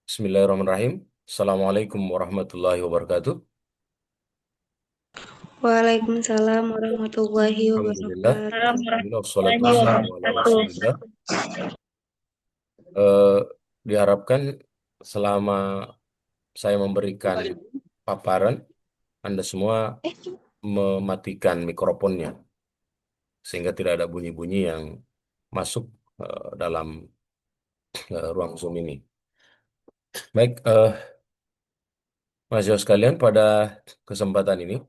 Bismillahirrahmanirrahim. Assalamualaikum warahmatullahi wabarakatuh. Waalaikumsalam warahmatullahi Alhamdulillah. wabarakatuh. Alhamdulillah. Wassalatu wassalamu ala Rasulillah. Eh, diharapkan selama saya memberikan paparan, Anda semua mematikan mikrofonnya sehingga tidak ada bunyi-bunyi yang masuk dalam ruang Zoom ini. Baik, Mas Yos sekalian, pada kesempatan ini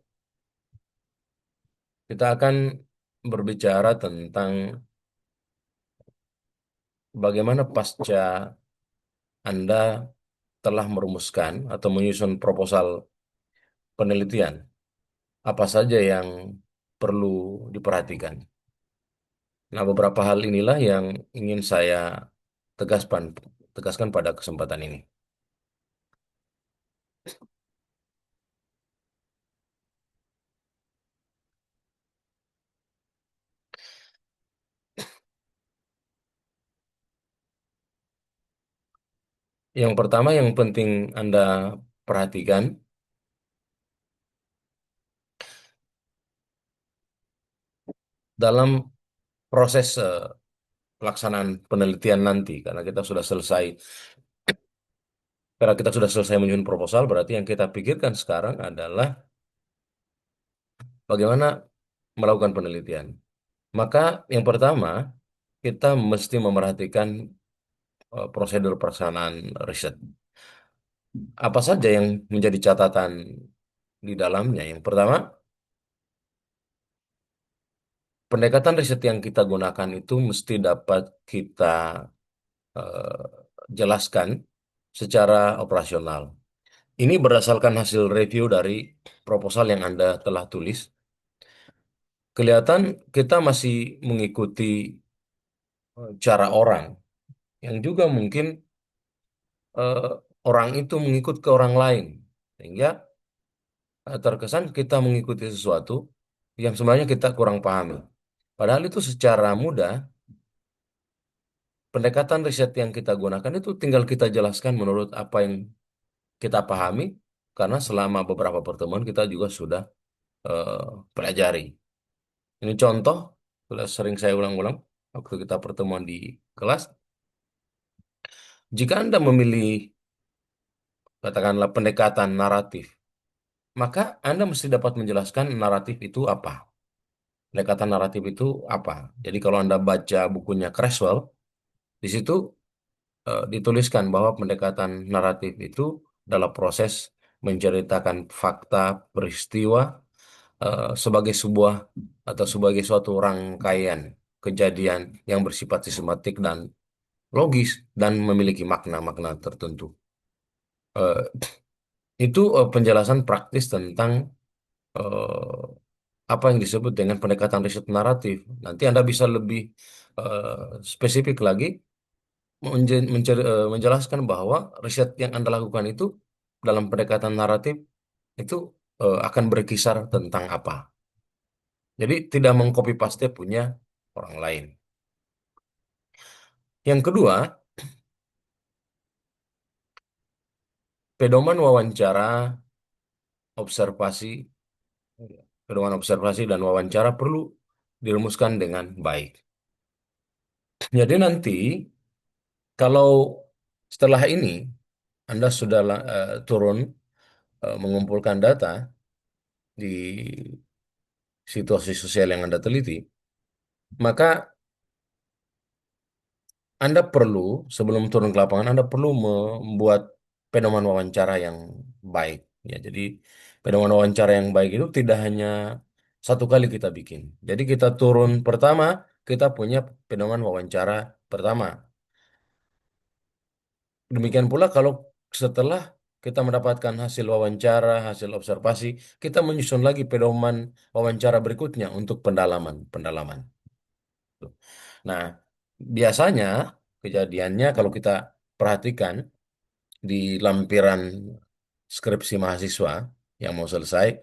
kita akan berbicara tentang bagaimana pasca Anda telah merumuskan atau menyusun proposal penelitian, apa saja yang perlu diperhatikan. Nah, beberapa hal inilah yang ingin saya tegaskan, tegaskan pada kesempatan ini. Yang pertama yang penting Anda perhatikan dalam proses pelaksanaan penelitian nanti, karena kita sudah selesai menyusun proposal, berarti yang kita pikirkan sekarang adalah bagaimana melakukan penelitian. Maka yang pertama, kita mesti memerhatikan prosedur pelaksanaan riset. Apa saja yang menjadi catatan di dalamnya? Yang pertama, pendekatan riset yang kita gunakan itu mesti dapat kita eh, jelaskan secara operasional. Ini berdasarkan hasil review dari proposal yang Anda telah tulis. Kelihatan kita masih mengikuti cara orang yang juga mungkin eh, orang itu mengikut ke orang lain. Sehingga terkesan kita mengikuti sesuatu yang sebenarnya kita kurang pahami. Padahal itu secara mudah, pendekatan riset yang kita gunakan itu tinggal kita jelaskan menurut apa yang kita pahami, karena selama beberapa pertemuan kita juga sudah eh, pelajari. Ini contoh, sudah sering saya ulang-ulang waktu kita pertemuan di kelas. Jika Anda memilih, katakanlah pendekatan naratif, maka Anda mesti dapat menjelaskan naratif itu apa. Pendekatan naratif itu apa? Jadi kalau Anda baca bukunya Creswell, di situ dituliskan bahwa pendekatan naratif itu adalah proses menceritakan fakta peristiwa sebagai sebuah atau sebagai suatu rangkaian kejadian yang bersifat sistematik dan logis dan memiliki makna-makna tertentu. Eh, itu penjelasan praktis tentang eh, apa yang disebut dengan pendekatan riset naratif. Nanti Anda bisa lebih spesifik lagi menjelaskan bahwa riset yang Anda lakukan itu dalam pendekatan naratif itu akan berkisar tentang apa. Jadi tidak mengcopy paste punya orang lain. Yang kedua, pedoman wawancara, observasi, pedoman observasi dan wawancara perlu dirumuskan dengan baik. Jadi nanti kalau setelah ini Anda sudah turun mengumpulkan data di situasi sosial yang Anda teliti, maka Anda perlu, sebelum turun ke lapangan, Anda perlu membuat pedoman wawancara yang baik. Ya, jadi pedoman wawancara yang baik itu tidak hanya satu kali kita bikin. Jadi kita turun pertama, kita punya pedoman wawancara pertama. Demikian pula kalau setelah kita mendapatkan hasil wawancara, hasil observasi, kita menyusun lagi pedoman wawancara berikutnya untuk pendalaman. Nah, biasanya kejadiannya kalau kita perhatikan di lampiran skripsi mahasiswa yang mau selesai,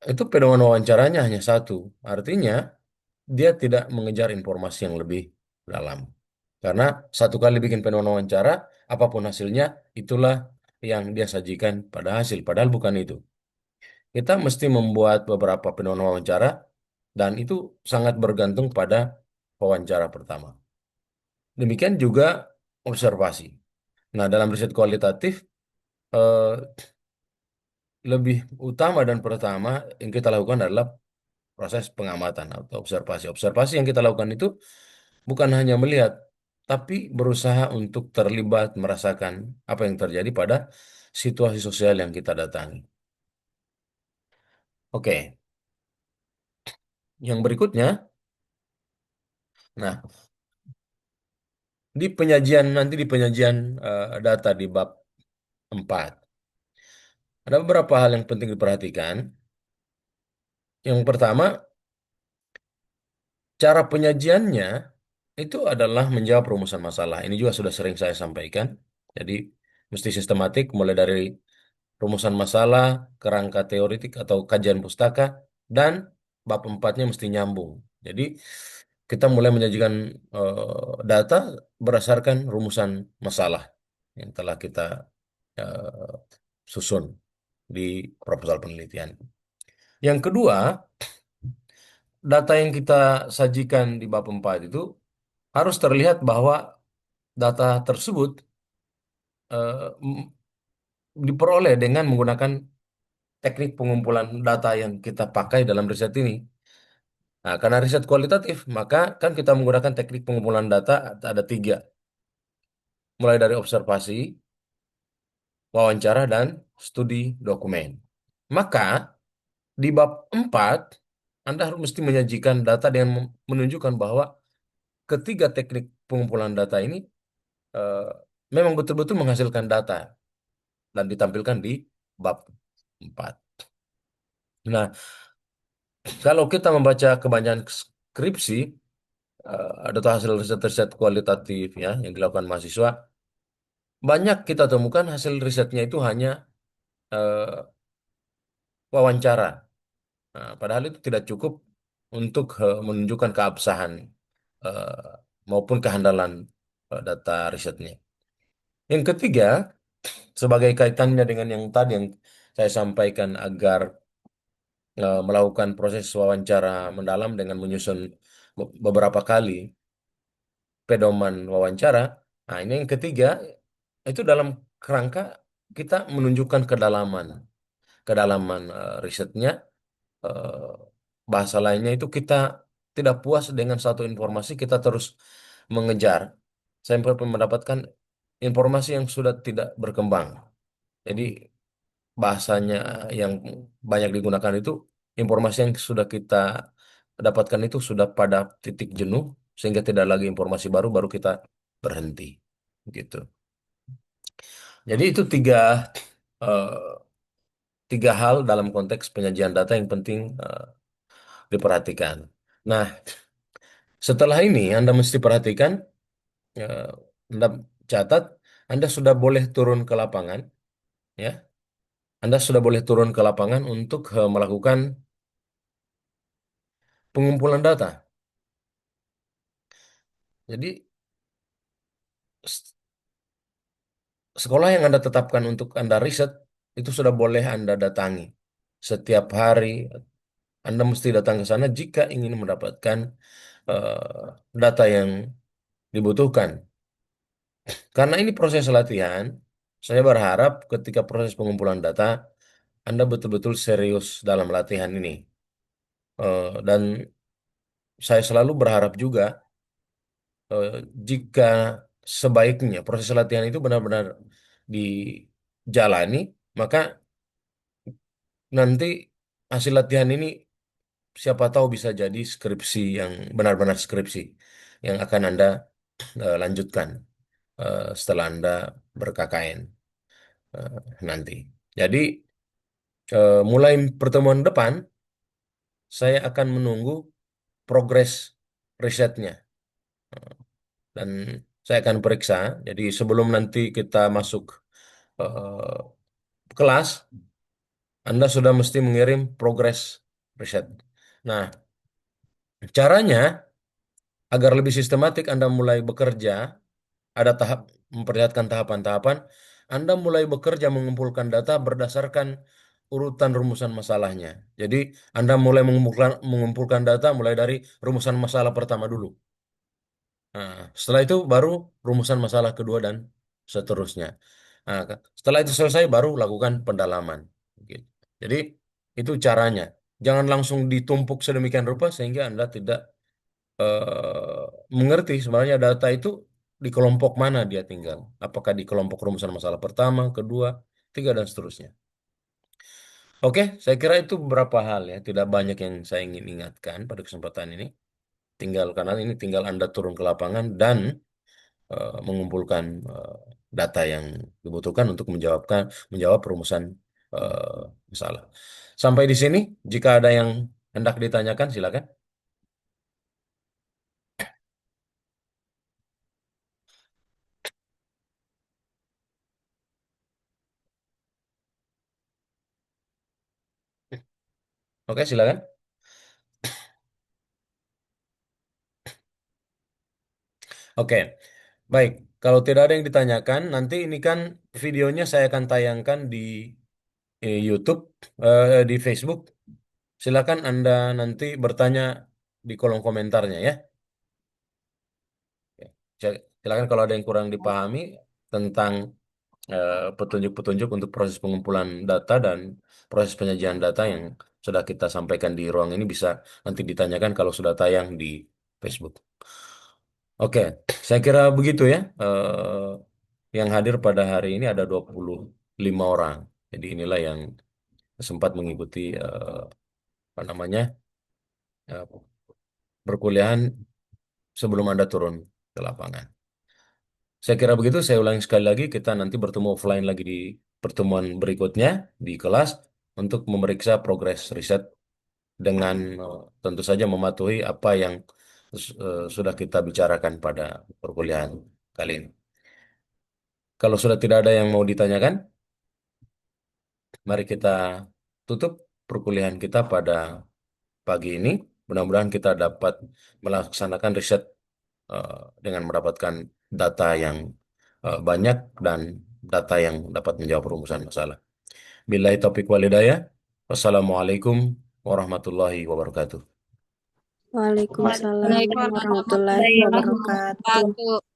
itu pedoman wawancaranya hanya satu. Artinya, dia tidak mengejar informasi yang lebih dalam. Karena satu kali bikin pedoman wawancara, apapun hasilnya, itulah yang dia sajikan pada hasil. Padahal bukan itu. Kita mesti membuat beberapa pedoman wawancara, dan itu sangat bergantung pada wawancara pertama. Demikian juga observasi. Nah, dalam riset kualitatif, eh, lebih utama dan pertama yang kita lakukan adalah proses pengamatan atau observasi. Observasi yang kita lakukan itu bukan hanya melihat, tapi berusaha untuk terlibat, merasakan apa yang terjadi pada situasi sosial yang kita datangi. Oke, yang berikutnya, nah, di penyajian data di bab 4 ada beberapa hal yang penting diperhatikan. Yang pertama, cara penyajiannya itu adalah menjawab rumusan masalah. Ini juga sudah sering saya sampaikan. Jadi, mesti sistematik mulai dari rumusan masalah, kerangka teoritik atau kajian pustaka, dan bab empatnya mesti nyambung. Jadi, kita mulai menyajikan data berdasarkan rumusan masalah yang telah kita eh, susun di proposal penelitian. Yang kedua, data yang kita sajikan di bab 4 itu harus terlihat bahwa data tersebut diperoleh dengan menggunakan teknik pengumpulan data yang kita pakai dalam riset ini. Nah, karena riset kualitatif, maka kan kita menggunakan teknik pengumpulan data ada tiga, mulai dari observasi, wawancara, dan studi dokumen. Maka di bab 4, Anda harus mesti menyajikan data dengan menunjukkan bahwa ketiga teknik pengumpulan data ini eh, memang betul-betul menghasilkan data dan ditampilkan di bab 4. Nah, kalau kita membaca kebanyakan skripsi, atau hasil riset-riset kualitatif ya yang dilakukan mahasiswa, banyak kita temukan hasil risetnya itu hanya eh, wawancara. Nah, padahal itu tidak cukup untuk menunjukkan keabsahan eh, maupun kehandalan data risetnya. Yang ketiga, sebagai kaitannya dengan yang tadi yang saya sampaikan agar melakukan proses wawancara mendalam dengan menyusun beberapa kali pedoman wawancara. Nah, ini yang ketiga, itu dalam kerangka kita menunjukkan kedalaman risetnya. eh, Bahasa lainnya itu kita tidak puas dengan satu informasi, kita terus mengejar sampai mendapatkan informasi yang sudah tidak berkembang. Jadi bahasanya yang banyak digunakan itu informasi yang sudah kita dapatkan itu sudah pada titik jenuh sehingga tidak lagi informasi baru baru kita berhenti gitu. Jadi itu eh, tiga hal dalam konteks penyajian data yang penting diperhatikan. Nah, setelah ini Anda mesti perhatikan, eh, Anda catat, Anda sudah boleh turun ke lapangan, ya. Anda sudah boleh turun ke lapangan untuk melakukan pengumpulan data. Jadi s- sekolah yang Anda tetapkan untuk Anda riset itu sudah boleh Anda datangi setiap hari. Anda mesti datang ke sana jika ingin mendapatkan eh, data yang dibutuhkan. Karena ini proses latihan, saya berharap ketika proses pengumpulan data, Anda betul-betul serius dalam latihan ini. Dan saya selalu berharap juga eh, jika sebaiknya proses latihan itu benar-benar dijalani, maka nanti hasil latihan ini siapa tahu bisa jadi skripsi yang benar-benar skripsi yang akan Anda lanjutkan setelah Anda ber-KKN nanti. Jadi mulai pertemuan depan saya akan menunggu progres risetnya dan saya akan periksa. Jadi sebelum nanti kita masuk eh, kelas, Anda sudah mesti mengirim progres riset. Nah, caranya Agar lebih sistematik Anda mulai bekerja, ada tahap memperlihatkan tahapan-tahapan. Anda mulai bekerja mengumpulkan data berdasarkan urutan rumusan masalahnya. Jadi Anda mulai mengumpulkan data mulai dari rumusan masalah pertama dulu. Nah, setelah itu baru rumusan masalah kedua dan seterusnya. Nah, setelah itu selesai baru lakukan pendalaman. Gitu. Jadi itu caranya. Jangan langsung ditumpuk sedemikian rupa sehingga Anda tidak mengerti sebenarnya data itu di kelompok mana dia tinggal. Apakah di kelompok rumusan masalah pertama, kedua, tiga, dan seterusnya. Oke, saya kira itu beberapa hal ya. Tidak banyak yang saya ingin ingatkan pada kesempatan ini. Tinggal karena ini tinggal Anda turun ke lapangan dan mengumpulkan data yang dibutuhkan untuk menjawab perumusan eh, masalah. Sampai di sini, jika ada yang hendak ditanyakan, silakan. Oke, silakan. Oke, baik. Kalau tidak ada yang ditanyakan, nanti ini kan videonya saya akan tayangkan di YouTube, di Facebook. Silakan Anda nanti bertanya di kolom komentarnya ya. Silakan kalau ada yang kurang dipahami tentang petunjuk-petunjuk untuk proses pengumpulan data dan proses penyajian data yang sudah kita sampaikan di ruang ini bisa nanti ditanyakan kalau sudah tayang di Facebook. Oke, saya kira begitu ya. Yang hadir pada hari ini ada 25 orang. Jadi inilah yang sempat mengikuti apa namanya eh, perkuliahan sebelum Anda turun ke lapangan. Saya kira begitu. Saya ulangi sekali lagi, kita nanti bertemu offline lagi di pertemuan berikutnya di kelas untuk memeriksa progres riset dengan tentu saja mematuhi apa yang sudah kita bicarakan pada perkuliahan kali ini. Kalau sudah tidak ada yang mau ditanyakan, mari kita tutup perkuliahan kita pada pagi ini. Mudah-mudahan kita dapat melaksanakan riset dengan mendapatkan data yang banyak dan data yang dapat menjawab rumusan masalah. Billahi taufiq walhidayah. Wassalamualaikum warahmatullahi wabarakatuh. Waalaikumsalam Waalaikumsalam warahmatullahi warahmatullahi wabarakatuh. wabarakatuh.